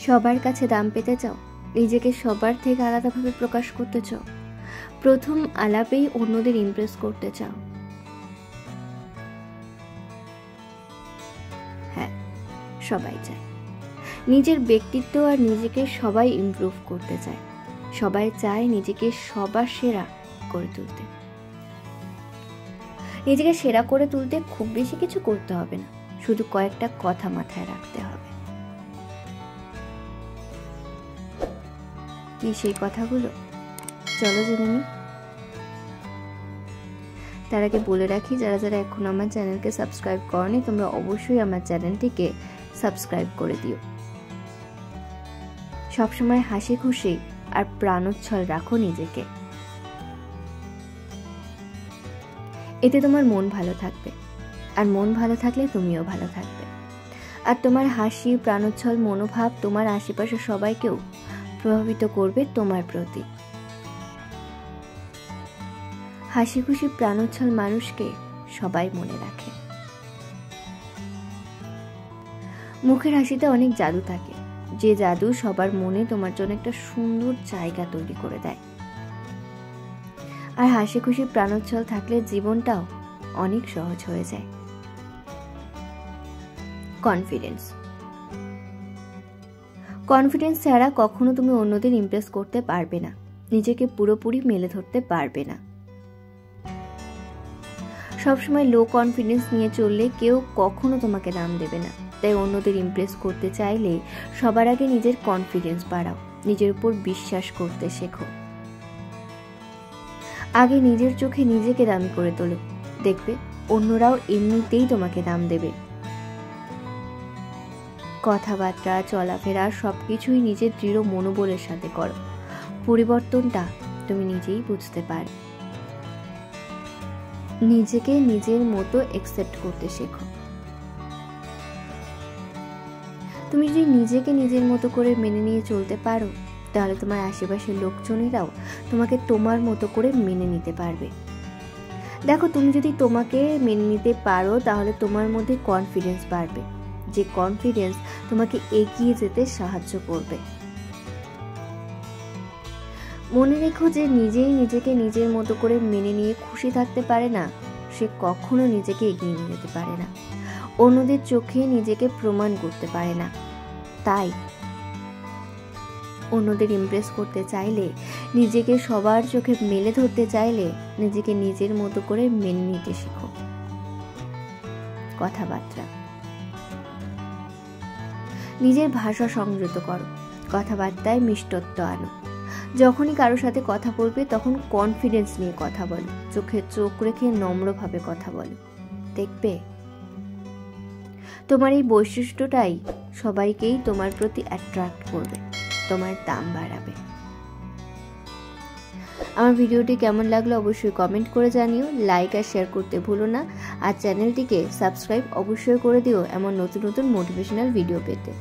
সবার কাছে দাম পেতে চাও, নিজেকে সবার থেকে আলাদাভাবে প্রকাশ করতে চাও, প্রথম আলাপেই অন্যদের ইমপ্রেস করতে চাও। হ্যাঁ, সবাই চায় নিজের ব্যক্তিত্ব আর নিজেকে সবাই ইমপ্রুভ করতে চায়। সবাই চায় নিজেকে সবার সেরা করে তুলতে। নিজেকে সেরা করে তুলতে খুব বেশি কিছু করতে হবে না, শুধু কয়েকটা কথা মাথায় রাখতে হবে। কি সেই কথাগুলো? চলো জেনে নিই। তার আগে বলে রাখি, যারা যারা এখন আমার চ্যানেলকে সাবস্ক্রাইব করনি, তোমরা অবশ্যই আমার চ্যানেলটিকে সাবস্ক্রাইব করে দিও। সবসময় হাসি খুশি আর প্রাণোচ্ছল রাখো নিজেকে, এতে তোমার মন ভালো থাকবে, আর মন ভালো থাকলে তুমিও ভালো থাকবে। আর তোমার হাসি প্রাণোচ্ছল মনোভাব তোমার আশেপাশে সবাইকেও প্রভাবিত করবে তোমার প্রতি। হাসি খুশি প্রাণোচ্ছল মানুষকে সবাই মনে রাখে। মুখের হাসিতে অনেক জাদু থাকে, যে জাদু সবার মনে তোমার জন্য একটা সুন্দর জায়গা তৈরি করে দেয়। আর হাসি খুশি প্রাণোচ্ছল থাকলে জীবনটাও অনেক সহজ হয়ে যায়। কনফিডেন্স ছাড়া কখনো তুমি অন্যদের ইমপ্রেস করতে পারবে না, নিজেকে পুরোপুরি মেলে ধরতে পারবে না। সবসময় লো কনফিডেন্স নিয়ে চললে কেউ কখনো তোমাকে দাম দেবে না। তাই অন্যদের ইমপ্রেস করতে চাইলে সবার আগে নিজের কনফিডেন্স বাড়াও, নিজের উপর বিশ্বাস করতে শেখো। আগে নিজের চোখে নিজেকে দামি করে তোলো, দেখবে অন্যরাও এমনিতেই তোমাকে দাম দেবে। কথাবার্তা, চলাফেরা সবকিছুই নিজের দৃঢ় মনোবলের সাথে করো, পরিবর্তনটা তুমি নিজেই বুঝতে পারো। নিজেকে নিজের মতো অ্যাকসেপ্ট করতে শেখো। তুমি যদি নিজেকে নিজের মতো করে মেনে নিয়ে চলতে পারো, তাহলে তোমার আশেপাশের লোকজনেরাও তোমাকে তোমার মতো করে মেনে নিতে পারবে। দেখো, তুমি যদি তোমাকে মেনে নিতে পারো, তাহলে তোমার মধ্যে কনফিডেন্স বাড়বে, যে কনফিডেন্স তোমাকে এগিয়ে যেতে সাহায্য করবে। মনে রেখো, যে নিজেই নিজেকে নিজের মতো করে মেনে নিয়ে খুশি থাকতে পারে না, সে কখনো নিজেকে এগিয়ে নিয়ে যেতে পারে না, অন্যদের চোখে নিজেকে প্রমাণ করতে পারে না। তাই অন্যদের ইমপ্রেস করতে চাইলে, নিজেকে সবার চোখে মেলে ধরতে চাইলে, নিজেকে নিজের মতো করে মেনে নিতে শেখো। কথাবার্তা, নিজের ভাষা সংযত করো, কথাবার্তায় মিষ্টত্ব আনো। যখনই কারোর সাথে কথা বলবে, তখন কনফিডেন্স নিয়ে কথা বলো, চোখে চোখ রেখে নম্রভাবে কথা বলো। দেখবে তোমার এই বৈশিষ্ট্যটাই সবাইকেই তোমার প্রতি অ্যাট্রাক্ট করবে, তোমার দাম বাড়াবে। আমার ভিডিওটি কেমন লাগলো অবশ্যই কমেন্ট করে জানিও, লাইক আর শেয়ার করতে ভুলো না, আর চ্যানেলটিকে সাবস্ক্রাইব অবশ্যই করে দিও এমন নতুন নতুন মোটিভেশনাল ভিডিও পেতে।